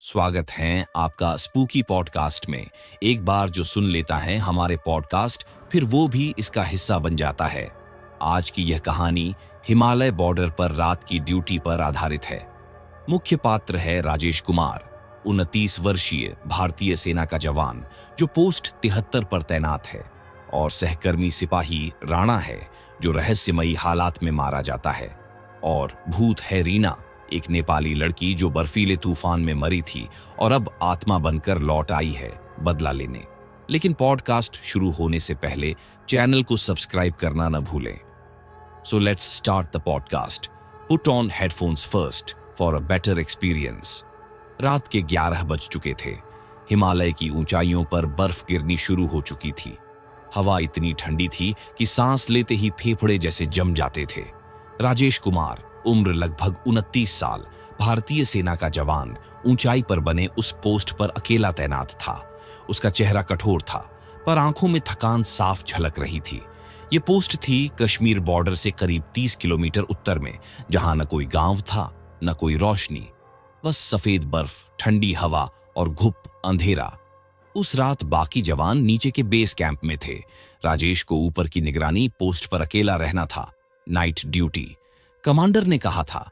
स्वागत है आपका स्पूकी पॉडकास्ट में। एक बार जो सुन लेता है हमारे पॉडकास्ट, फिर वो भी इसका हिस्सा बन जाता है। आज की यह कहानी हिमालय बॉर्डर पर रात की ड्यूटी पर आधारित है। मुख्य पात्र है राजेश कुमार, 29 वर्षीय भारतीय सेना का जवान जो पोस्ट 73 पर तैनात है, और सहकर्मी सिपाही राणा है जो रहस्यमयी हालात में मारा जाता है। और भूत है रीना, एक नेपाली लड़की जो बर्फीले तूफान में मरी थी और अब आत्मा बनकर लौट आई है बदला लेने। लेकिन पॉडकास्ट शुरू होने से पहले चैनल को सब्सक्राइब करना न भूलें। So let's start the podcast. Put on headphones first for a better experience. रात के 11 बज चुके थे। हिमालय की ऊंचाइयों पर बर्फ गिरनी शुरू हो चुकी थी। हवा इतनी ठंडी थी कि सांस लेते ही फेफड़े जैसे जम जाते थे। राजेश कुमार, उम्र लगभग 29 साल, भारतीय सेना का जवान, ऊंचाई पर बने उस पोस्ट पर अकेला तैनात था। उसका चेहरा कठोर था, पर आंखों में थकान साफ झलक रही थी। ये पोस्ट थी कश्मीर बॉर्डर से करीब 30 किलोमीटर उत्तर में, जहां न कोई गांव था न कोई रोशनी, बस सफेद बर्फ, ठंडी हवा और घुप अंधेरा। उस रात बाकी जवान नीचे के बेस कैंप में थे। राजेश को ऊपर की निगरानी पोस्ट पर अकेला रहना था। Night duty. कमांडर ने कहा था,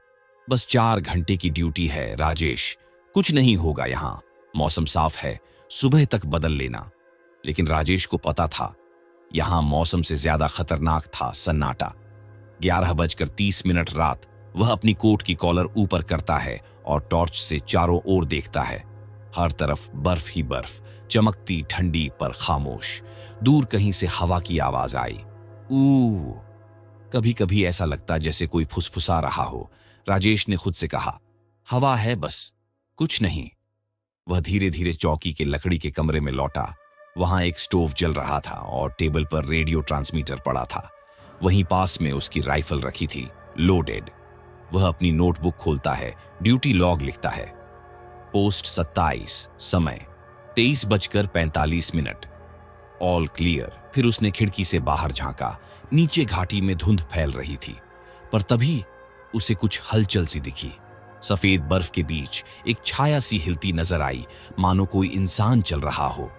बस 4 घंटे की ड्यूटी है राजेश, कुछ नहीं होगा यहां, मौसम साफ है, सुबह तक बदल लेना। लेकिन राजेश को पता था यहां मौसम से ज्यादा खतरनाक था सन्नाटा। 11:30 रात वह अपनी कोट की कॉलर ऊपर करता है और टॉर्च से चारों ओर देखता है। हर तरफ बर्फ ही बर्फ, चमकती ठंडी पर खामोश। दूर कहीं से हवा की आवाज आई, ऊ। कभी कभी ऐसा लगता जैसे कोई फुसफुसा रहा हो। राजेश ने खुद से कहा, हवा है बस, कुछ नहीं। वह धीरे धीरे चौकी के लकड़ी के कमरे में लौटा। वहां एक स्टोव जल रहा था और टेबल पर रेडियो ट्रांसमीटर पड़ा था। वहीं पास में उसकी राइफल रखी थी, लोडेड। वह अपनी नोटबुक खोलता है, ड्यूटी लॉग लिखता है। पोस्ट 27, समय 23:45। All clear. फिर उसने खिड़की से बाहर झांका। नीचे घाटी में धुंध फैल रही थी, पर तभी उसे कुछ हलचल सी दिखी। सफेद बर्फ के बीच एक छाया सी हिलती नजर आई, मानो कोई इंसान चल रहा हो।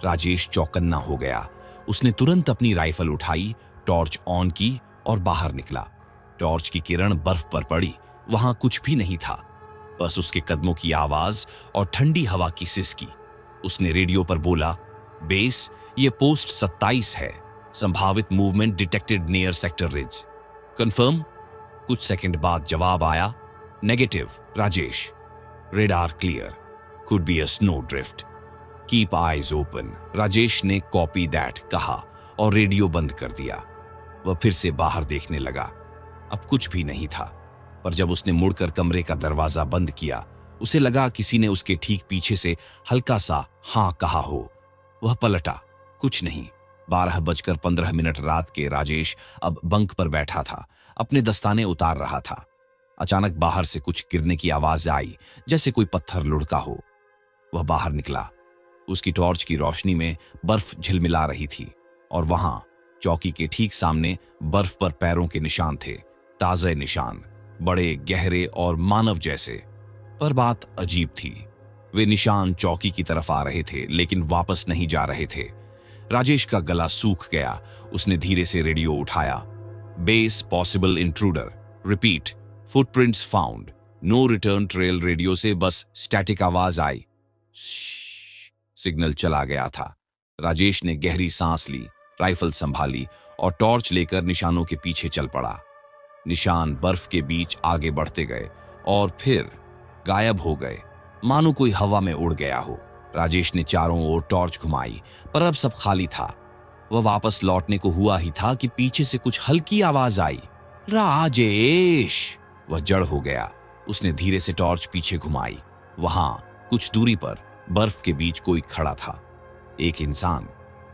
राजेश चौकन्ना हो गया। उसने तुरंत अपनी राइफल उठाई, टॉर्च ऑन की और बाहर निकला। टॉर्च की किरण बर्फ पर पड़ी। वहां कुछ भी नहीं था, बस उसके कदमों की आवाज और ठंडी हवा की सिसकी। उसने रेडियो पर बोला, बेस, ये पोस्ट 27 है, संभावित movement detected near sector ridge. Confirm. कुछ सेकंड बाद जवाब आया, negative Rajesh, radar clear, could be a snow drift, keep eyes open. Rajesh ने कॉपी दैट कहा और रेडियो बंद कर दिया। वह फिर से बाहर देखने लगा। अब कुछ भी नहीं था, पर जब उसने मुड़कर कमरे का दरवाजा बंद किया, उसे लगा किसी ने उसके ठीक पीछे से हल्का सा हां कहा हो। वह पलटा, कुछ नहीं। 12:15 रात के राजेश अब बंक पर बैठा था, अपने दस्ताने उतार रहा था। अचानक बाहर से कुछ गिरने की आवाज आई, जैसे कोई पत्थर लुढ़का हो। वह बाहर निकला। उसकी टॉर्च की रोशनी में बर्फ झिलमिला रही थी, और वहां चौकी के ठीक सामने बर्फ पर पैरों के निशान थे, ताजे निशान, बड़े, गहरे और मानव जैसे। पर बात अजीब थी, वे निशान चौकी की तरफ आ रहे थे, लेकिन वापस नहीं जा रहे थे। राजेश का गला सूख गया। उसने धीरे से रेडियो उठाया। Base, possible intruder, repeat, footprints found, no return trail. Radio से बस स्टैटिक आवाज आई। सिग्नल चला गया था। राजेश ने गहरी सांस ली, राइफल संभाली और टॉर्च लेकर निशानों के पीछे चल पड़ा। निशान बर्फ के बीच आगे बढ़ते गए और फिर गायब हो गए, मानो कोई हवा में उड़ गया हो। राजेश ने चारों ओर टॉर्च घुमाई, पर अब सब खाली था। वह वापस लौटने को हुआ ही था कि पीछे से कुछ हल्की आवाज आई, राजेश। वह जड़ हो गया। उसने धीरे से टॉर्च पीछे घुमाई। वहां कुछ दूरी पर बर्फ के बीच कोई खड़ा था। एक इंसान,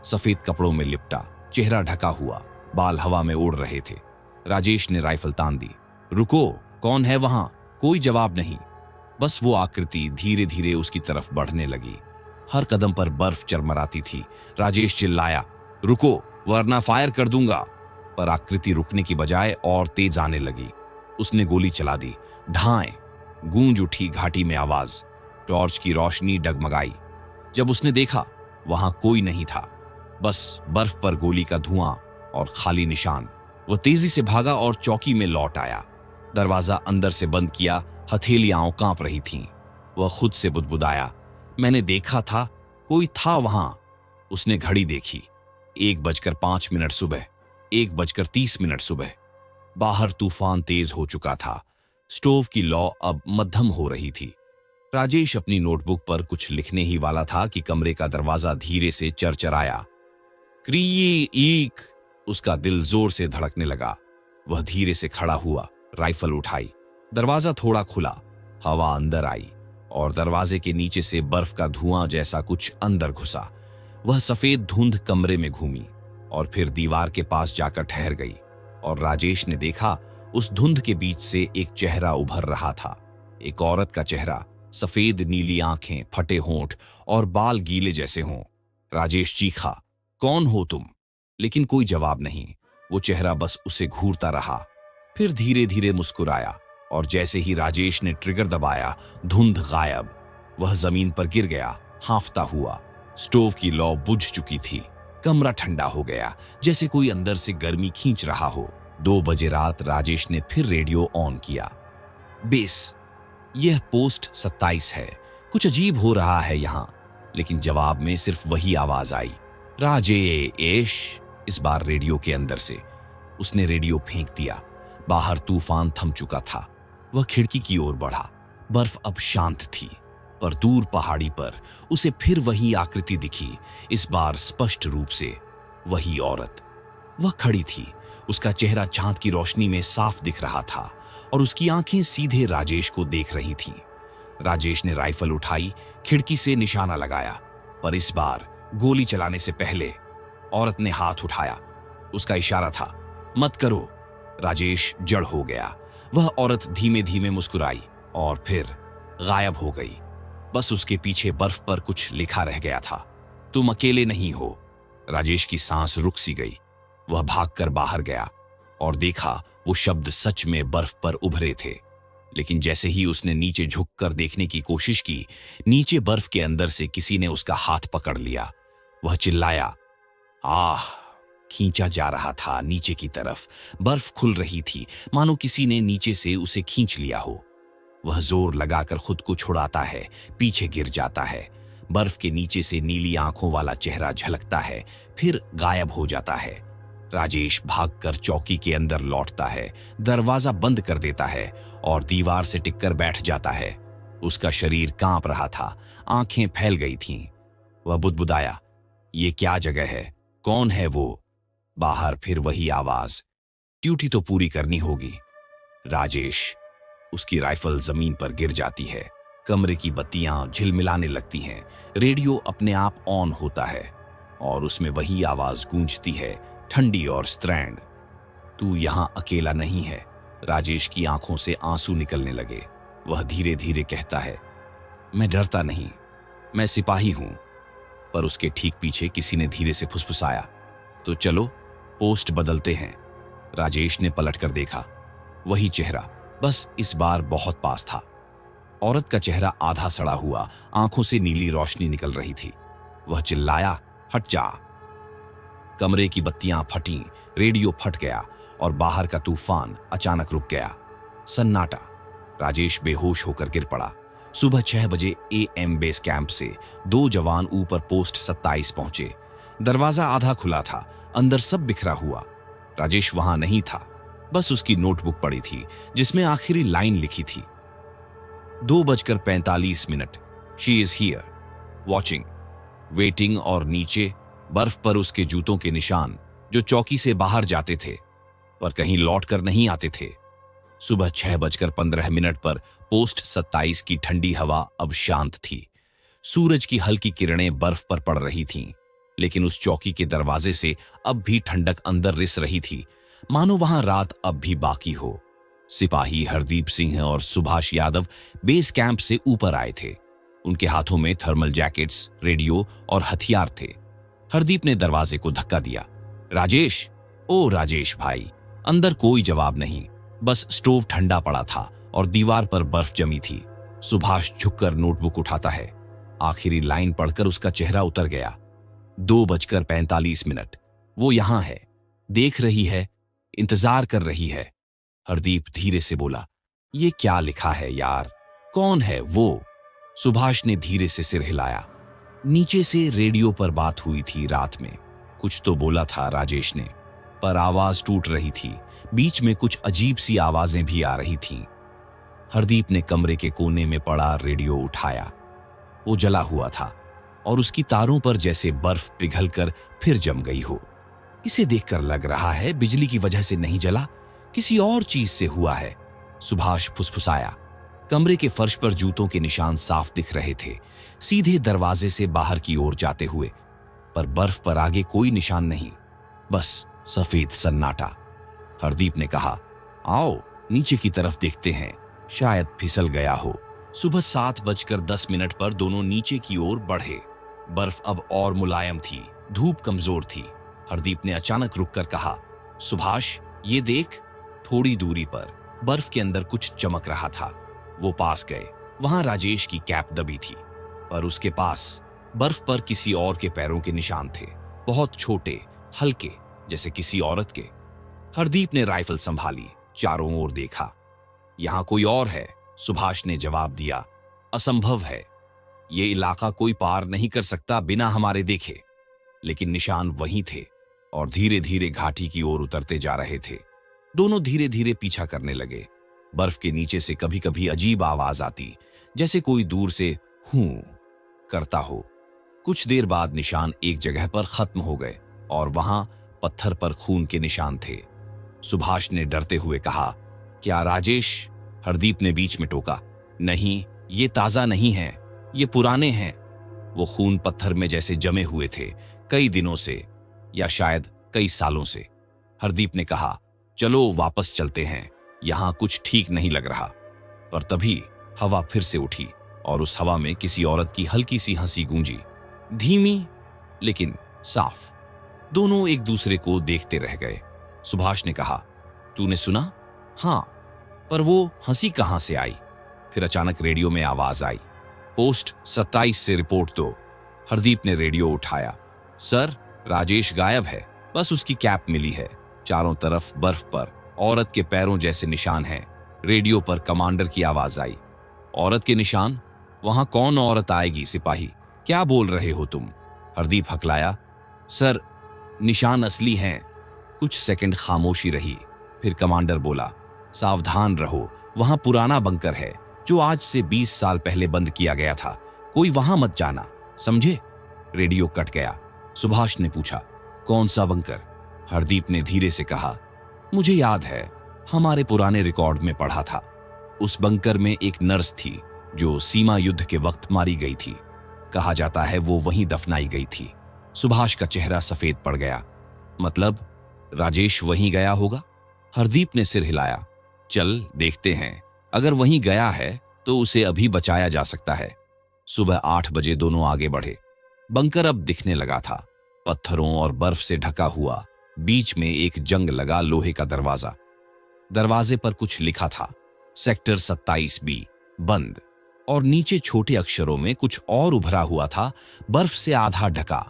सफेद कपड़ों में लिपटा, चेहरा ढका हुआ, बाल हवा में उड़ रहे थे। राजेश ने राइफल तान दी। रुको, कौन है वहां? कोई जवाब नहीं। बस वो आकृति धीरे धीरे उसकी तरफ बढ़ने लगी। हर कदम पर बर्फ चरमराती थी। राजेश चिल्लाया, रुको वरना फायर कर दूंगा। पर आकृति रुकने की बजाय और तेज आने लगी। उसने गोली चला दी। ढाएं, गूंज उठी घाटी में आवाज। टॉर्च की रोशनी डगमगाई। जब उसने देखा, वहां कोई नहीं था, बस बर्फ पर गोली का धुआं और खाली निशान। वो तेजी से भागा और चौकी में लौट आया। दरवाजा अंदर से बंद किया, हथेलियां कांप रही थीं। वह खुद से बुदबुदाया, मैंने देखा था, कोई था वहां। उसने घड़ी देखी, 1:05 सुबह, 1:30 सुबह। बाहर तूफान तेज हो चुका था। स्टोव की लौ अब मध्यम हो रही थी। राजेश अपनी नोटबुक पर कुछ लिखने ही वाला था कि कमरे का दरवाजा धीरे से चरचराया। क्रीक! उसका दिल जोर से धड़कने लगा। वह धीरे से खड़ा हुआ, राइफल उठाई। दरवाजा थोड़ा खुला, हवा अंदर आई और दरवाजे के नीचे से बर्फ का धुआं जैसा कुछ अंदर घुसा। वह सफेद धुंध कमरे में घूमी और फिर दीवार के पास जाकर ठहर गई और राजेश ने देखा, उस धुंध के बीच से एक चेहरा उभर रहा था। एक औरत का चेहरा, सफेद नीली आंखें, फटे होंठ और बाल गीले जैसे हों। राजेश चीखा, कौन हो तुम? लेकिन कोई जवाब नहीं। वो चेहरा बस उसे घूरता रहा। फिर धीरे धीरे मुस्कुराया और जैसे ही राजेश ने ट्रिगर दबाया, धुंध गायब। वह जमीन पर गिर गया, हांफता हुआ। स्टोव की लौ बुझ चुकी थी। कमरा ठंडा हो गया, जैसे कोई अंदर से गर्मी खींच रहा हो। 2 बजे रात राजेश ने फिर रेडियो ऑन किया। बेस, यह पोस्ट 27 है। कुछ अजीब हो रहा है यहां। लेकिन जवाब में सिर्फ वही आवाज आई, राजेश। इस बार रेडियो के अंदर से। उसने रेडियो फेंक दिया। बाहर तूफान थम चुका था। वह खिड़की की ओर बढ़ा। बर्फ अब शांत थी, पर दूर पहाड़ी पर उसे फिर वही आकृति दिखी। इस बार स्पष्ट रूप से वही औरत। वह खड़ी थी। उसका चेहरा चांद की रोशनी में साफ दिख रहा था और उसकी आंखें सीधे राजेश को देख रही थीं। राजेश ने राइफल उठाई, खिड़की से निशाना लगाया, पर इस बार गोली चलाने से पहले औरत ने हाथ उठाया। उसका इशारा था, मत करो। राजेश जड़ हो गया। वह औरत धीमे धीमे मुस्कुराई और फिर गायब हो गई। बस उसके पीछे बर्फ पर कुछ लिखा रह गया था, तुम अकेले नहीं हो। राजेश की सांस रुक सी गई। वह भागकर बाहर गया और देखा, वो शब्द सच में बर्फ पर उभरे थे। लेकिन जैसे ही उसने नीचे झुककर देखने की कोशिश की, नीचे बर्फ के अंदर से किसी ने उसका हाथ पकड़ लिया। वह चिल्लाया, आह! खींचा जा रहा था नीचे की तरफ। बर्फ खुल रही थी, मानो किसी ने नीचे से उसे खींच लिया हो। वह जोर लगाकर खुद को छुड़ाता है, पीछे गिर जाता है। बर्फ के नीचे से नीली आंखों वाला चेहरा झलकता है, फिर गायब हो जाता है। राजेश भागकर चौकी के अंदर लौटता है, दरवाजा बंद कर देता है और दीवार से टिककर बैठ जाता है। उसका शरीर कांप रहा था, आंखें फैल गई थीं। वह बुदबुदाया, ये क्या जगह है? कौन है वो? बाहर फिर वही आवाज, ड्यूटी तो पूरी करनी होगी। राजेश। उसकी राइफल जमीन पर गिर जाती है। कमरे की बत्तियां झिलमिलाने लगती हैं। रेडियो अपने आप ऑन होता है और उसमें वही आवाज गूंजती है, ठंडी और स्ट्रैंड। तू यहां अकेला नहीं है। राजेश की आंखों से आंसू निकलने लगे। वह धीरे धीरे कहता है, मैं डरता नहीं, मैं सिपाही हूं। पर उसके ठीक पीछे किसी ने धीरे से फुसफुसाया, तो चलो पोस्ट बदलते हैं। राजेश ने पलटकर देखा, वही चेहरा, बस इस बार बहुत पास था। औरत का चेहरा आधा सड़ा हुआ, आंखों से नीली रोशनी निकल रही थी। वह चिल्लाया, हट जा। कमरे की बत्तियां फटीं, रेडियो फट गया और बाहर का तूफान अचानक रुक गया। सन्नाटा। राजेश बेहोश होकर गिर पड़ा। सुबह 6 बजे AM बेस कैंप से 2 जवान ऊपर पोस्ट 27 पहुंचे। दरवाजा आधा खुला था, अंदर सब बिखरा हुआ। राजेश वहां नहीं था, बस उसकी नोटबुक पड़ी थी जिसमें आखिरी लाइन लिखी थी, 2:45, she is here, watching, waiting. और नीचे बर्फ पर उसके जूतों के निशान, जो चौकी से बाहर जाते थे पर कहीं लौट कर नहीं आते थे। सुबह 6:15 पर पोस्ट 27 की ठंडी हवा अब शांत थी। सूरज की हल्की किरणें बर्फ पर पड़ रही थीं, लेकिन उस चौकी के दरवाजे से अब भी ठंडक अंदर रिस रही थी, मानो वहां रात अब भी बाकी हो। सिपाही हरदीप सिंह और सुभाष यादव बेस कैंप से ऊपर आए थे। उनके हाथों में थर्मल जैकेट्स, रेडियो और हथियार थे। हरदीप ने दरवाजे को धक्का दिया। राजेश, ओ राजेश भाई। अंदर कोई जवाब नहीं, बस स्टोव ठंडा पड़ा था और दीवार पर बर्फ जमी थी। सुभाष झुककर नोटबुक उठाता है। आखिरी लाइन पढ़कर उसका चेहरा उतर गया। 2:45 वो यहां है, देख रही है, इंतजार कर रही है। हरदीप धीरे से बोला, ये क्या लिखा है यार, कौन है वो? सुभाष ने धीरे से सिर हिलाया। नीचे से रेडियो पर बात हुई थी रात में। कुछ तो बोला था राजेश ने, पर आवाज टूट रही थी। बीच में कुछ अजीब सी आवाजें भी आ रही थीं। हरदीप ने कमरे के कोने में पड़ा रेडियो उठाया। वो जला हुआ था और उसकी तारों पर जैसे बर्फ पिघलकर फिर जम गई हो। इसे देखकर लग रहा है बिजली की वजह से नहीं जला, किसी और चीज से हुआ है, सुभाष फुसफुसाया। कमरे के फर्श पर जूतों के निशान साफ दिख रहे थे, सीधे दरवाजे से बाहर की ओर जाते हुए, पर बर्फ पर आगे कोई निशान नहीं, बस सफेद सन्नाटा। हरदीप ने कहा, आओ नीचे की तरफ देखते हैं, शायद फिसल गया हो। सुबह 7:10 पर दोनों नीचे की ओर बढ़े। बर्फ अब और मुलायम थी, धूप कमजोर थी। हरदीप ने अचानक रुककर कहा, सुभाष ये देख। थोड़ी दूरी पर बर्फ के अंदर कुछ चमक रहा था। वो पास गए। वहां राजेश की कैप दबी थी, पर उसके पास बर्फ पर किसी और के पैरों के निशान थे, बहुत छोटे, हल्के, जैसे किसी औरत के। हरदीप ने राइफल संभाली, चारों ओर देखा। यहां कोई और है, सुभाष ने जवाब दिया। असंभव है, ये इलाका कोई पार नहीं कर सकता बिना हमारे देखे। लेकिन निशान वहीं थे और धीरे धीरे घाटी की ओर उतरते जा रहे थे। दोनों धीरे धीरे पीछा करने लगे। बर्फ के नीचे से कभी कभी अजीब आवाज आती, जैसे कोई दूर से हूं करता हो। कुछ देर बाद निशान एक जगह पर खत्म हो गए और वहां पत्थर पर खून के निशान थे। सुभाष ने डरते हुए कहा, क्या राजेश? हरदीप ने बीच में टोका, नहीं, ये ताजा नहीं है, ये पुराने हैं। वो खून पत्थर में जैसे जमे हुए थे, कई दिनों से या शायद कई सालों से। हरदीप ने कहा, चलो वापस चलते हैं, यहां कुछ ठीक नहीं लग रहा। पर तभी हवा फिर से उठी और उस हवा में किसी औरत की हल्की सी हंसी गूंजी, धीमी लेकिन साफ। दोनों एक दूसरे को देखते रह गए। सुभाष ने कहा, तूने सुना? हां, पर वो हंसी कहां से आई? फिर अचानक रेडियो में आवाज आई, पोस्ट 27 से रिपोर्ट दो। हरदीप ने रेडियो उठाया। सर, राजेश गायब है, बस उसकी कैप मिली है। चारों तरफ बर्फ पर औरत के पैरों जैसे निशान हैं। रेडियो पर कमांडर की आवाज आई, औरत के निशान? वहां कौन औरत आएगी सिपाही? क्या बोल रहे हो तुम? हरदीप हकलाया, सर, निशान असली हैं। कुछ सेकंड खामोशी रही, फिर कमांडर बोला, सावधान रहो, वहां पुराना बंकर है जो आज से 20 साल पहले बंद किया गया था, कोई वहां मत जाना, समझे? रेडियो कट गया। सुभाष ने पूछा, कौन सा बंकर? हरदीप ने धीरे से कहा, मुझे याद है, हमारे पुराने रिकॉर्ड में पढ़ा था। उस बंकर में एक नर्स थी जो सीमा युद्ध के वक्त मारी गई थी। कहा जाता है वो वहीं दफनाई गई थी। सुभाष का चेहरा सफेद पड़ गया। मतलब राजेश वहीं गया होगा? हरदीप ने सिर हिलाया। चल देखते हैं, अगर वहीं गया है तो उसे अभी बचाया जा सकता है। सुबह 8 बजे दोनों आगे बढ़े। बंकर अब दिखने लगा था, पत्थरों और बर्फ से ढका हुआ। बीच में एक जंग लगा लोहे का दरवाजा। दरवाजे पर कुछ लिखा था, सेक्टर 27B बंद, और नीचे छोटे अक्षरों में कुछ और उभरा हुआ था, बर्फ से आधा ढका।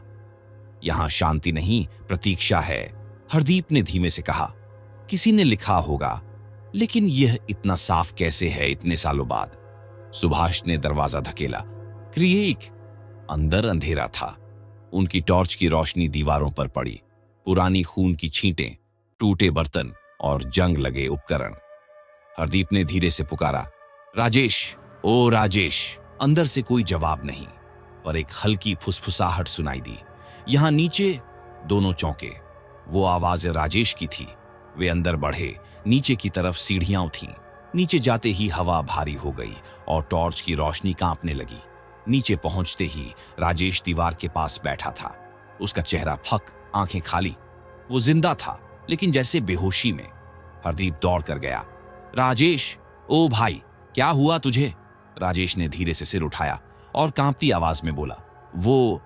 यहां शांति नहीं, प्रतीक्षा है, हरदीप ने धीमे से कहा। किसी ने लिखा होगा, लेकिन यह इतना साफ कैसे है इतने सालों बाद? सुभाष ने दरवाजा धकेला। क्रिएक! अंदर अंधेरा था। उनकी टॉर्च की रोशनी दीवारों पर पड़ी। पुरानी खून की छींटें, टूटे बर्तन और जंग लगे उपकरण। हरदीप ने धीरे से पुकारा, राजेश, ओ राजेश! अंदर से कोई जवाब नहीं, पर एक हल्की फुसफुसाहट सुनाई दी। यहां नीचे दोनों चौंके। वो आवाज राजेश की थी। वे अंदर बढ़े। नीचे की तरफ सीढ़ियां थीं। नीचे जाते ही हवा भारी हो गई और टॉर्च की रोशनी कांपने लगी। नीचे पहुंचते ही राजेश दीवार के पास बैठा था। उसका चेहरा फक, आंखें खाली। वो जिंदा था, लेकिन जैसे बेहोशी में। हरदीप दौड़ कर गया। राजेश, ओ भाई, क्या हुआ तुझे? राजेश ने धीरे से सिर उठाया और कांपती आवाज में बोला, वो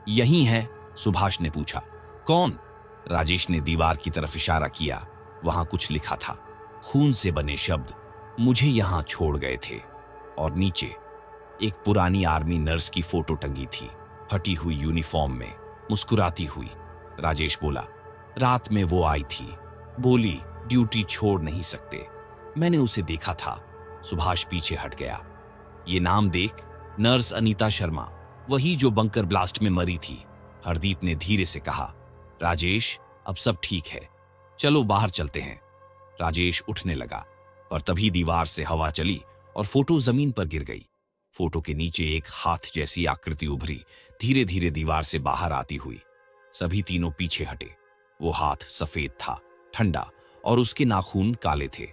यहीं है। सुभाष ने पूछा, कौन? राजेश ने दीवार की तरफ इशारा किया। वहां कुछ लिखा था, खून से बने शब्द, मुझे यहां छोड़ गए थे। और नीचे एक पुरानी आर्मी नर्स की फोटो टंगी थी, फटी हुई यूनिफॉर्म में, मुस्कुराती हुई। राजेश बोला, रात में वो आई थी, बोली ड्यूटी छोड़ नहीं सकते। मैंने उसे देखा था। सुभाष पीछे हट गया। ये नाम देख, नर्स अनीता शर्मा, वही जो बंकर ब्लास्ट में मरी थी। हरदीप ने धीरे से कहा, राजेश अब सब ठीक है, चलो बाहर चलते हैं। राजेश उठने लगा, पर तभी दीवार से हवा चली और फोटो जमीन पर गिर गई। फोटो के नीचे एक हाथ जैसी आकृति उभरी, धीरे धीरे दीवार से बाहर आती हुई। सभी तीनों पीछे हटे। वो हाथ सफेद था, ठंडा, और उसके नाखून काले थे।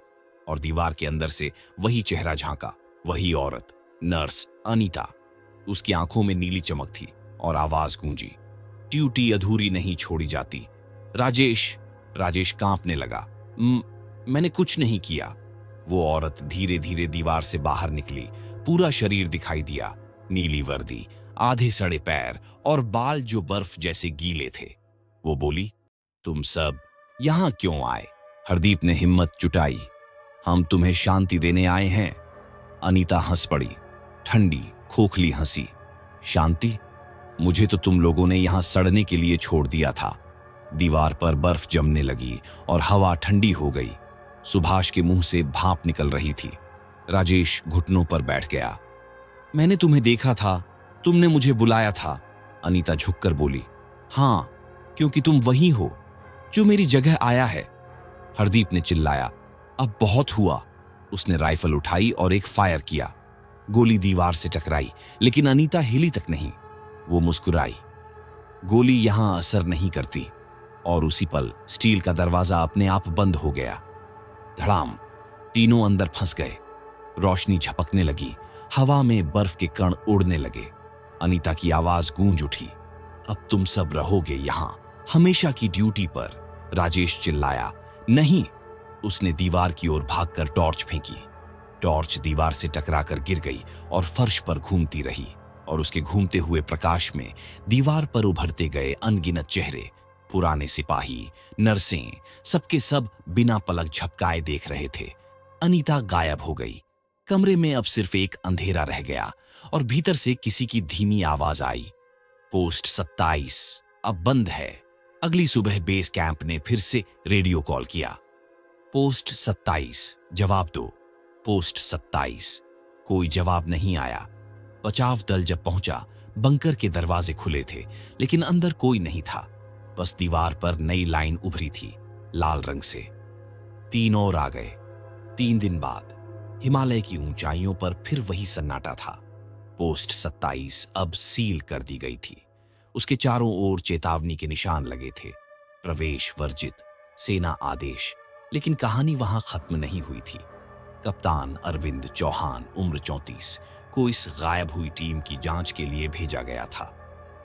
और दीवार के अंदर से वही चेहरा झांका, वही औरत, नर्स अनीता। उसकी आंखों में नीली चमक थी और आवाज गूंजी, ड्यूटी अधूरी नहीं छोड़ी जाती। राजेश कांपने लगा। मैंने कुछ नहीं किया। वो औरत धीरे धीरे दीवार से बाहर निकली। पूरा शरीर दिखाई दिया, नीली वर्दी, आधे सड़े पैर और बाल जो बर्फ जैसे गीले थे। वो बोली, तुम सब यहां क्यों आए? हरदीप ने हिम्मत जुटाई, हम तुम्हें शांति देने आए हैं। अनीता हंस पड़ी, ठंडी खोखली हंसी। शांति? मुझे तो तुम लोगों ने यहां सड़ने के लिए छोड़ दिया था। दीवार पर बर्फ जमने लगी और हवा ठंडी हो गई। सुभाष के मुंह से भाप निकल रही थी। राजेश घुटनों पर बैठ गया। मैंने तुम्हें देखा था, तुमने मुझे बुलाया था। अनीता झुककर बोली, हां, क्योंकि तुम वही हो जो मेरी जगह आया है। हरदीप ने चिल्लाया, अब बहुत हुआ। उसने राइफल उठाई और एक फायर किया। गोली दीवार से टकराई, लेकिन अनीता हिली तक नहीं। वो मुस्कुराई। गोली यहां असर नहीं करती। और उसी पल स्टील का दरवाजा अपने आप बंद हो गया। धड़ाम, तीनों अंदर फंस गए। रोशनी झपकने लगी, हवा में बर्फ के कण उड़ने लगे। अनीता की आवाज गूंज उठी, अब तुम सब रहोगे यहां, हमेशा की ड्यूटी पर। राजेश चिल्लाया, नहीं। उसने दीवार की ओर भागकर टॉर्च फेंकी। टॉर्च दीवार से टकराकर गिर गई और फर्श पर घूमती रही। और उसके घूमते हुए प्रकाश में दीवार पर उभरते गए अनगिनत चेहरे, पुराने सिपाही, नर्सें, सबके सब बिना पलक झपकाए देख रहे थे। अनीता गायब हो गई। कमरे में अब सिर्फ एक अंधेरा रह गया और भीतर से किसी की धीमी आवाज आई, पोस्ट 27 अब बंद है। अगली सुबह बेस कैंप ने फिर से रेडियो कॉल किया, पोस्ट 27 जवाब दो। पोस्ट 27। कोई जवाब नहीं आया। बचाव दल जब पहुंचा, बंकर के दरवाजे खुले थे, लेकिन अंदर कोई नहीं था। बस दीवार पर नई लाइन उभरी थी, लाल रंग से। 3 और आ गए। 3 दिन बाद हिमालय की ऊंचाइयों पर फिर वही सन्नाटा था। पोस्ट 27 अब सील कर दी गई थी। उसके चारों ओर चेतावनी के निशान लगे थे, प्रवेश वर्जित, सेना आदेश। लेकिन कहानी वहां खत्म नहीं हुई थी। कप्तान अरविंद चौहान, उम्र 34, को इस गायब हुई टीम की जांच के लिए भेजा गया था।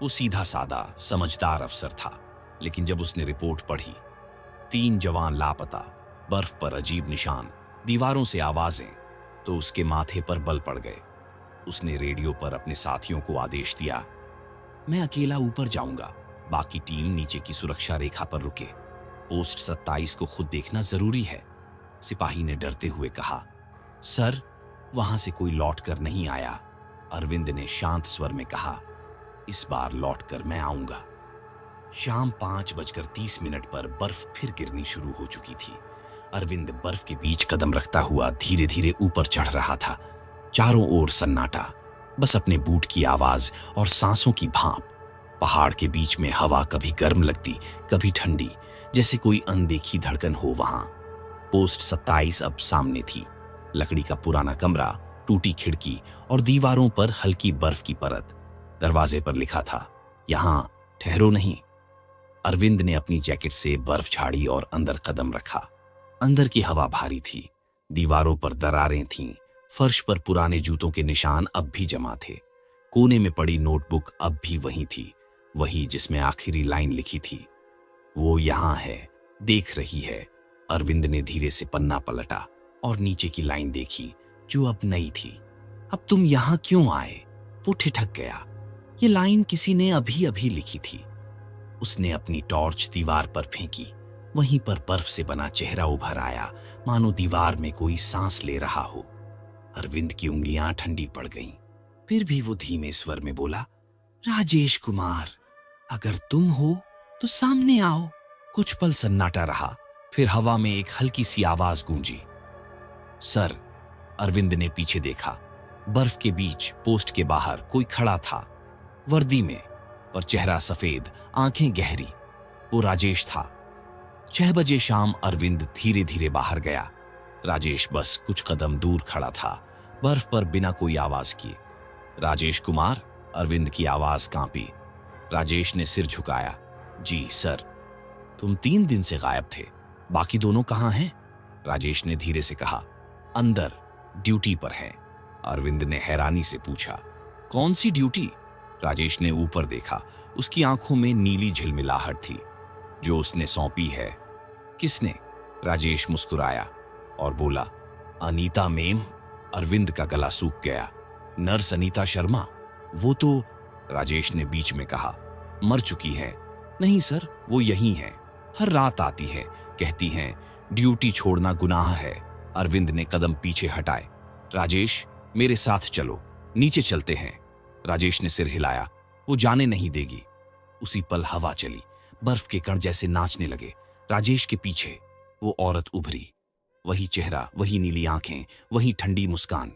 वो सीधा सादा समझदार अफसर था, लेकिन जब उसने रिपोर्ट पढ़ी, 3 जवान लापता, बर्फ पर अजीब निशान, दीवारों से आवाजें, तो उसके माथे पर बल पड़ गए। उसने रेडियो पर अपने साथियों को आदेश दिया, मैं अकेला ऊपर जाऊंगा, बाकी टीम नीचे की सुरक्षा रेखा पर रुके। पोस्ट 27 को खुद देखना जरूरी है। सिपाही ने डरते हुए कहा, सर, वहां से कोई लौट कर नहीं आया। अरविंद ने शांत स्वर में कहा, इस बार लौट कर मैं आऊंगा। शाम 5:30 पर बर्फ फिर गिरनी शुरू हो चुकी थी। अरविंद बर्फ के बीच कदम रखता हुआ धीरे धीरे ऊपर चढ़ रहा था। चारों ओर सन्नाटा, बस अपने बूट की आवाज और सांसों की भाप। पहाड़ के बीच में हवा कभी गर्म लगती, कभी ठंडी, जैसे कोई अनदेखी धड़कन हो वहां। पोस्ट 27 अब सामने थी। लकड़ी का पुराना कमरा, टूटी खिड़की और दीवारों पर हल्की बर्फ की परत। दरवाजे पर लिखा था, यहां ठहरो नहीं। अरविंद ने अपनी जैकेट से बर्फ झाड़ी और अंदर कदम रखा। अंदर की हवा भारी थी, दीवारों पर दरारें थीं, फर्श पर पुराने जूतों के निशान अब भी जमा थे। कोने में पड़ी नोटबुक अब भी वही थी, वही जिसमें आखिरी लाइन लिखी थी, वो यहां है, देख रही है। अरविंद ने धीरे से पन्ना पलटा और नीचे की लाइन देखी, जो अब नई थी। अब तुम यहां क्यों आए? वो ठिठक गया। ये लाइन किसी ने अभी अभी लिखी थी। उसने अपनी टॉर्च दीवार पर फेंकी। वहीं पर बर्फ से बना चेहरा उभर आया, मानो दीवार में कोई सांस ले रहा हो। अरविंद की उंगलियां ठंडी पड़ गईं। फिर भी वो धीमे स्वर में बोला, राजेश कुमार, अगर तुम हो तो सामने आओ। कुछ पल सन्नाटा रहा, फिर हवा में एक हल्की सी आवाज गूंजी, सर। अरविंद ने पीछे देखा। बर्फ के बीच पोस्ट के बाहर कोई खड़ा था, वर्दी में, पर चेहरा सफेद, आंखें गहरी। वो राजेश था। 6 बजे शाम अरविंद धीरे धीरे बाहर गया। राजेश बस कुछ कदम दूर खड़ा था, बर्फ पर बिना कोई आवाज किए। राजेश कुमार, अरविंद की आवाज कांपी। राजेश ने सिर झुकाया। जी सर। तुम 3 दिन से गायब थे, बाकी दोनों कहाँ हैं? राजेश ने धीरे से कहा, अंदर ड्यूटी पर हैं। अरविंद ने हैरानी से पूछा, कौन सी ड्यूटी? राजेश ने ऊपर देखा। उसकी आंखों में नीली झिलमिलाहट थी। जो उसने सौंपी है। किसने? राजेश मुस्कुराया और बोला, अनीता मेम। अरविंद का गला सूख गया। नर्स अनीता शर्मा? वो तो, राजेश ने बीच में कहा, मर चुकी है। नहीं सर, वो यहीं है, हर रात आती है, कहती हैं ड्यूटी छोड़ना गुनाह है। अरविंद ने कदम पीछे हटाए। राजेश, मेरे साथ चलो, नीचे चलते हैं। राजेश ने सिर हिलाया। वो जाने नहीं देगी। उसी पल हवा चली, बर्फ के कण जैसे नाचने लगे। राजेश के पीछे वो औरत उभरी। वही चेहरा, वही नीली आंखें, वही ठंडी मुस्कान।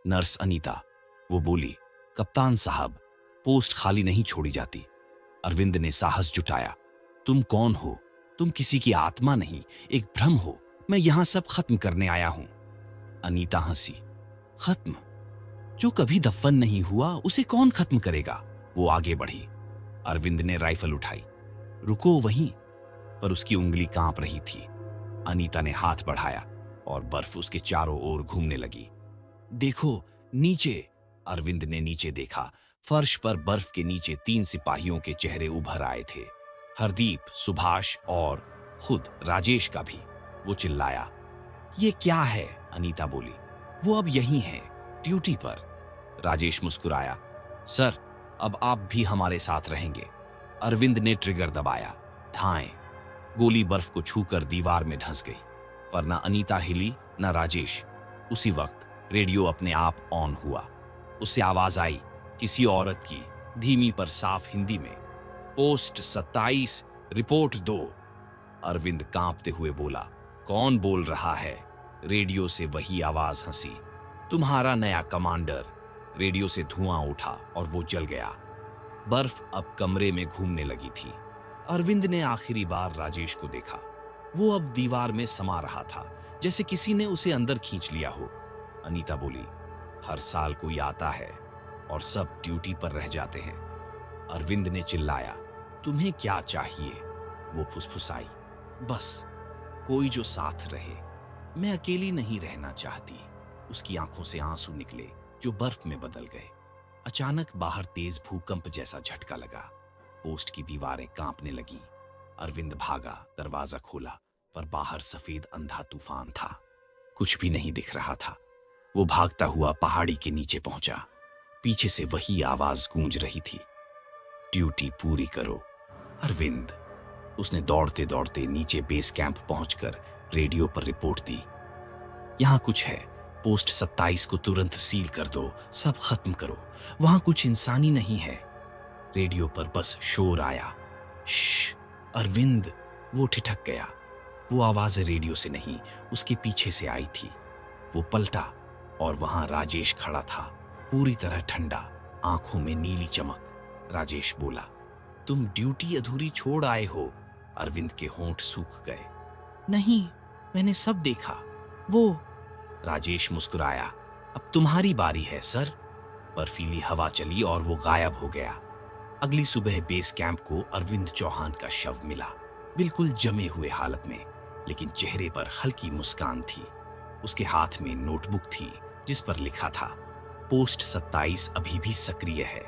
नर्स अनीता। वो बोली, कप्तान साहब, पोस्ट खाली नहीं छोड़ी जाती। अरविंद ने साहस जुटाया। तुम कौन हो? तुम किसी की आत्मा नहीं, एक भ्रम हो। मैं यहां सब खत्म करने आया हूं। अनीता हंसी। खत्म? जो कभी दफन नहीं हुआ उसे कौन खत्म करेगा? वो आगे बढ़ी। अरविंद ने राइफल उठाई। रुको वहीं। पर उसकी उंगली कांप रही थी। अनीता ने हाथ बढ़ाया और बर्फ उसके चारों ओर घूमने लगी। देखो नीचे। अरविंद ने नीचे देखा। फर्श पर बर्फ के नीचे 3 सिपाहियों के चेहरे उभर आए थे। हरदीप, सुभाष और खुद राजेश का भी। वो चिल्लाया, ये क्या है? अनीता बोली, वो अब यहीं है, ड्यूटी पर। राजेश मुस्कुराया, सर, अब आप भी हमारे साथ रहेंगे। अरविंद ने ट्रिगर दबाया। धाएं। गोली बर्फ को छूकर दीवार में धंस गई, पर ना अनीता हिली ना राजेश। उसी वक्त रेडियो अपने आप ऑन हुआ। उससे आवाज आई, किसी औरत की, धीमी पर साफ हिंदी में, पोस्ट 27 रिपोर्ट दो। अरविंद कांपते हुए बोला, कौन बोल रहा है? रेडियो से वही आवाज हंसी, तुम्हारा नया कमांडर। रेडियो से धुआं उठा और वो जल गया। बर्फ अब कमरे में घूमने लगी थी। अरविंद ने आखिरी बार राजेश को देखा। वो अब दीवार में समा रहा था, जैसे किसी ने उसे अंदर खींच लिया हो। अनीता बोली, हर साल कोई आता है और सब ड्यूटी पर रह जाते हैं। अरविंद ने चिल्लाया, तुम्हें क्या चाहिए? वो फुसफुसाई, बस कोई जो साथ रहे। मैं अकेली नहीं रहना चाहती। उसकी आंखों से आंसू निकले जो बर्फ में बदल गए। अचानक बाहर तेज भूकंप जैसा झटका लगा। पोस्ट की दीवारें कांपने लगीं। अरविंद भागा, दरवाजा खोला, पर बाहर सफेद अंधा तूफान था। कुछ भी नहीं दिख रहा था। वो भागता हुआ पहाड़ी के नीचे पहुंचा। पीछे से वही आवाज गूंज रही थी, ड्यूटी पूरी करो अरविंद। उसने दौड़ते दौड़ते नीचे बेस कैंप पहुंचकर रेडियो पर रिपोर्ट दी, यहां कुछ है, पोस्ट 27 को तुरंत सील कर दो, सब खत्म करो, वहां कुछ इंसानी नहीं है। रेडियो पर बस शोर आया, श्श अरविंद। वो ठिठक गया। वो आवाज रेडियो से नहीं, उसके पीछे से आई थी। वो पलटा और वहां राजेश खड़ा था, पूरी तरह ठंडा, आंखों में नीली चमक। राजेश बोला, तुम ड्यूटी अधूरी छोड़ आए हो। अरविंद के होंठ सूख गए। नहीं, मैंने सब देखा। वो राजेश मुस्कुराया, अब तुम्हारी बारी है सर। बर्फीली हवा चली और वो गायब हो गया। अगली सुबह बेस कैंप को अरविंद चौहान का शव मिला, बिल्कुल जमे हुए हालत में, लेकिन चेहरे पर हल्की मुस्कान थी। उसके हाथ में नोटबुक थी जिस पर लिखा था, पोस्ट 27 अभी भी सक्रिय है,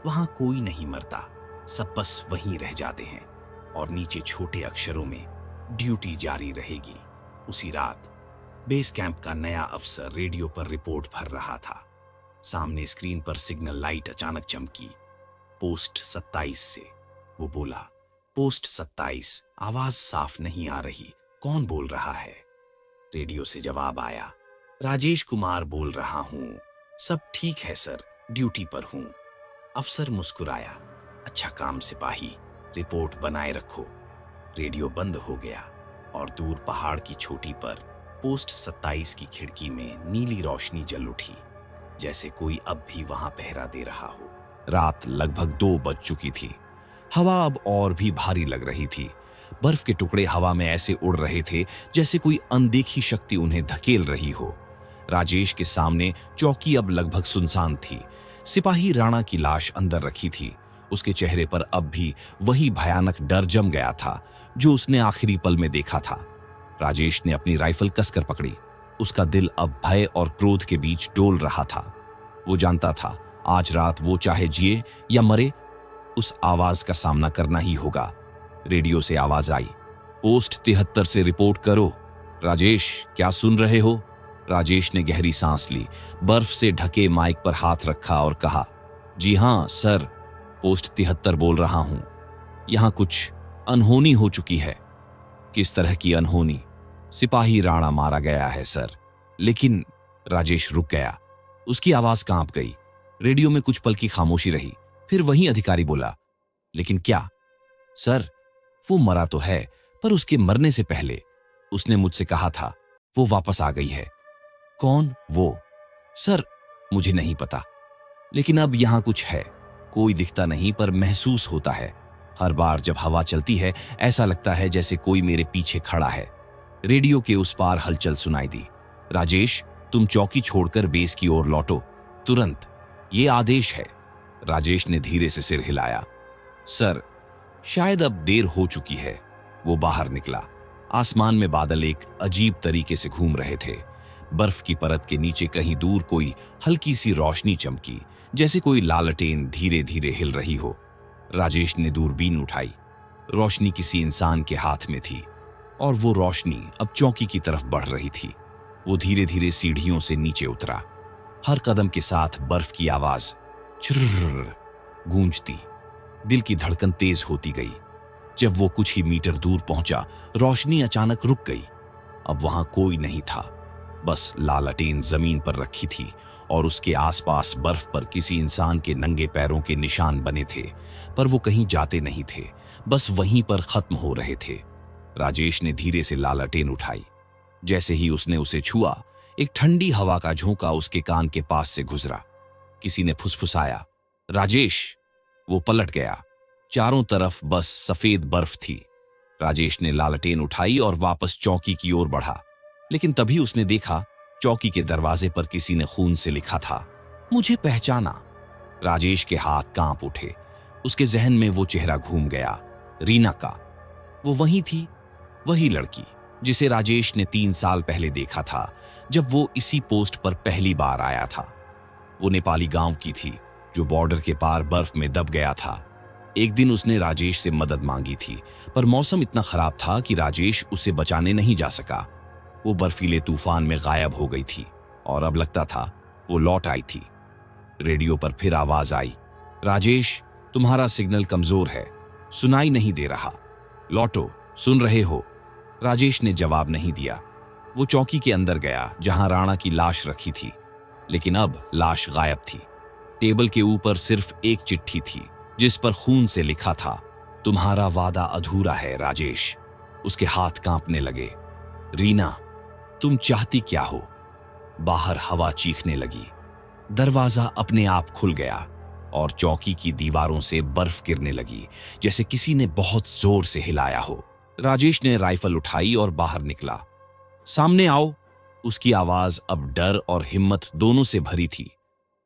वहां कोई नहीं मरता, सब बस वहीं रह जाते हैं। और नीचे छोटे अक्षरों में, ड्यूटी जारी रहेगी। उसी रात बेस कैंप का नया अफसर रेडियो पर रिपोर्ट भर रहा था। सामने स्क्रीन पर सिग्नल लाइट अचानक चमकी, पोस्ट 27 से। वो बोला, पोस्ट 27। आवाज साफ नहीं आ रही, कौन बोल रहा है? रेडियो से जवाब आया, राजेश कुमार बोल रहा हूँ। सब ठीक है सर, ड्यूटी पर हूँ। अफसर मुस्कुराया। अच्छा काम सिपाही, रिपोर्ट बनाए रखो। रेडियो बंद हो गया और दूर पहाड़ की चोटी पर पोस्ट 27 की खिड़की में नीली रोशनी जल उठी, जैसे कोई अब भी वहां पहरा दे रहा हो। रात लगभग 2 बज चुकी थी। हवा अब और भी भारी लग रही थी। बर्फ के टुकड़े हवा में ऐसे उड़ रहे थे जैसे कोई अनदेखी शक्ति उन्हें धकेल रही हो। राजेश के सामने चौकी अब लगभग सुनसान थी। सिपाही राणा की लाश अंदर रखी थी। उसके चेहरे पर अब भी वही भयानक डर जम गया था जो उसने आखिरी पल में देखा था। राजेश ने अपनी राइफल कसकर पकड़ी। उसका दिल अब भय और क्रोध के बीच डोल रहा था। वो जानता था आज रात वो चाहे जिए या मरे, उस आवाज का सामना करना ही होगा। रेडियो से आवाज आई, पोस्ट 73 से रिपोर्ट करो। राजेश, क्या सुन रहे हो? राजेश ने गहरी सांस ली, बर्फ से ढके माइक पर हाथ रखा और कहा, जी हां सर, पोस्ट 73 बोल रहा हूं। यहां कुछ अनहोनी हो चुकी है। किस तरह की अनहोनी? सिपाही राणा मारा गया है सर। लेकिन राजेश रुक गया। उसकी आवाज कांप गई। रेडियो में कुछ पल की खामोशी रही। फिर वही अधिकारी बोला, लेकिन क्या? सर, वो मरा तो है, पर उसके मरने से पहले उसने मुझसे कहा था वो वापस आ गई है। कौन वो? सर, मुझे नहीं पता, लेकिन अब यहां कुछ है। कोई दिखता नहीं पर महसूस होता है। हर बार जब हवा चलती है ऐसा लगता है जैसे कोई मेरे पीछे खड़ा है। रेडियो के उस पार हलचल सुनाई दी। राजेश, तुम चौकी छोड़कर बेस की ओर लौटो, तुरंत। ये आदेश है। राजेश ने धीरे से सिर हिलाया। सर, शायद अब देर हो चुकी है। वो बाहर निकला। आसमान में बादल एक अजीब तरीके से घूम रहे थे। बर्फ की परत के नीचे कहीं दूर कोई हल्की सी रोशनी चमकी, जैसे कोई लालटेन धीरे धीरे हिल रही हो। राजेश ने दूरबीन उठाई। रोशनी किसी इंसान के हाथ में थी और वो रोशनी अब चौकी की तरफ बढ़ रही थी। वो धीरे धीरे सीढ़ियों से नीचे उतरा। हर कदम के साथ बर्फ की आवाज चिर्र गूंजती। दिल की धड़कन तेज होती गई। जब वो कुछ ही मीटर दूर पहुंचा, रोशनी अचानक रुक गई। अब वहां कोई नहीं था, बस लालटेन जमीन पर रखी थी और उसके आसपास बर्फ पर किसी इंसान के नंगे पैरों के निशान बने थे, पर वो कहीं जाते नहीं थे, बस वहीं पर खत्म हो रहे थे। राजेश ने धीरे से लालटेन उठाई। जैसे ही उसने उसे छुआ, एक ठंडी हवा का झोंका उसके कान के पास से गुजरा। किसी ने फुसफुसाया, राजेश। वो पलट गया। चारों तरफ बस सफेद बर्फ थी। राजेश ने लालटेन उठाई और वापस चौकी की ओर बढ़ा, लेकिन तभी उसने देखा चौकी के दरवाजे पर किसी ने खून से लिखा था, मुझे पहचाना। राजेश के हाथ कांप उठे। उसके जहन में वो चेहरा घूम गया, रीना का। वो वही थी, वही लड़की जिसे राजेश ने 3 साल पहले देखा था, जब वो इसी पोस्ट पर पहली बार आया था। वो नेपाली गांव की थी जो बॉर्डर के पार बर्फ में दब गया था। एक दिन उसने राजेश से मदद मांगी थी, पर मौसम इतना खराब था कि राजेश उसे बचाने नहीं जा सका। वो बर्फीले तूफान में गायब हो गई थी और अब लगता था वो लौट आई थी। रेडियो पर फिर आवाज आई, राजेश, तुम्हारा सिग्नल कमजोर है, सुनाई नहीं दे रहा, लौटो, सुन रहे हो? राजेश ने जवाब नहीं दिया। वो चौकी के अंदर गया जहां राणा की लाश रखी थी, लेकिन अब लाश गायब थी। टेबल के ऊपर सिर्फ एक चिट्ठी थी जिस पर खून से लिखा था, तुम्हारा वादा अधूरा है राजेश। उसके हाथ कांपने लगे। रीना, तुम चाहती क्या हो? बाहर हवा चीखने लगी। दरवाजा अपने आप खुल गया और चौकी की दीवारों से बर्फ गिरने लगी, जैसे किसी ने बहुत जोर से हिलाया हो। राजेश ने राइफल उठाई और बाहर निकला। सामने आओ। उसकी आवाज अब डर और हिम्मत दोनों से भरी थी।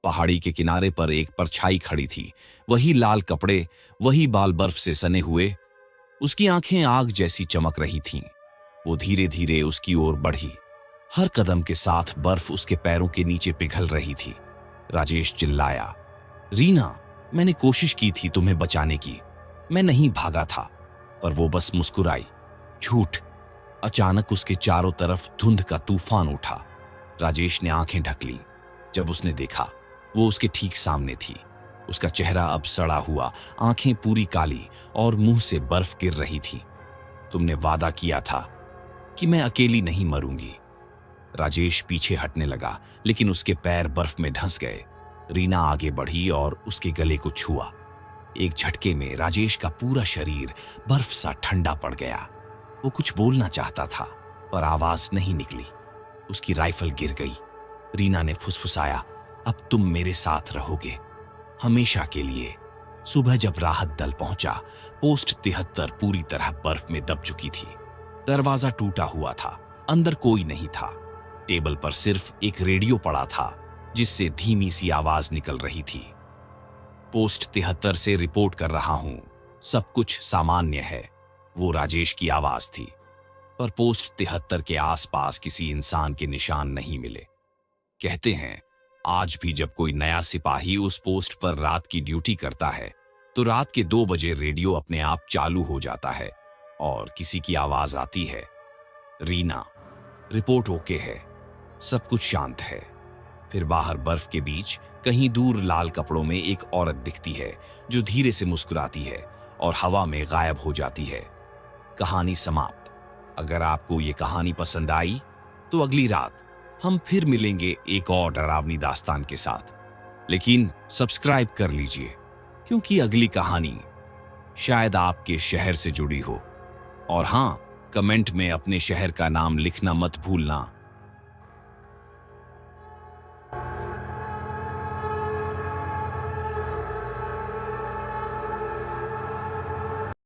पहाड़ी के किनारे पर एक परछाई खड़ी थी, वही लाल कपड़े, वही बाल बर्फ से सने हुए। उसकी आंखें आग जैसी चमक रही थीं। वो धीरे धीरे उसकी ओर बढ़ी। हर कदम के साथ बर्फ उसके पैरों के नीचे पिघल रही थी। राजेश चिल्लाया, रीना, मैंने कोशिश की थी तुम्हें बचाने की, मैं नहीं भागा था। पर वो बस मुस्कुराई। झूठ। अचानक उसके चारों तरफ धुंध का तूफान उठा। राजेश ने आंखें ढक ली। जब उसने देखा, वो उसके ठीक सामने थी। उसका चेहरा अब सड़ा हुआ, आंखें पूरी काली और मुंह से बर्फ गिर रही थी। तुमने वादा किया था कि मैं अकेली नहीं मरूंगी। राजेश पीछे हटने लगा, लेकिन उसके पैर बर्फ में धंस गए। रीना आगे बढ़ी और उसके गले को छुआ। एक झटके में राजेश का पूरा शरीर बर्फ सा ठंडा पड़ गया। वो कुछ बोलना चाहता था, पर आवाज नहीं निकली। उसकी राइफल गिर गई। रीना ने फुसफुसाया, अब तुम मेरे साथ रहोगे, हमेशा के लिए। सुबह जब राहत दल पहुंचा, पोस्ट 73 पूरी तरह बर्फ में दब चुकी थी। दरवाजा टूटा हुआ था, अंदर कोई नहीं था। टेबल पर सिर्फ एक रेडियो पड़ा था, जिससे धीमी सी आवाज निकल रही थी। पोस्ट 73 से रिपोर्ट कर रहा हूं, सब कुछ सामान्य है, वो राजेश की आवाज थी। पर पोस्ट 73 के आसपास किसी इंसान के निशान नहीं मिले। कहते हैं, आज भी जब कोई नया सिपाही उस पोस्ट पर रात की ड्यूटी करता है, तो रात के 2 बजे रेडियो अपने आप चालू हो जाता है और किसी की आवाज आती है, रीना, रिपोर्ट ओके है, सब कुछ शांत है। फिर बाहर बर्फ के बीच कहीं दूर लाल कपड़ों में एक औरत दिखती है, जो धीरे से मुस्कुराती है और हवा में गायब हो जाती है। कहानी समाप्त। अगर आपको ये कहानी पसंद आई, तो अगली रात हम फिर मिलेंगे एक और डरावनी दास्तान के साथ। लेकिन सब्सक्राइब कर लीजिए, क्योंकि अगली कहानी शायद आपके शहर से जुड़ी हो। और हाँ, कमेंट में अपने शहर का नाम लिखना मत भूलना।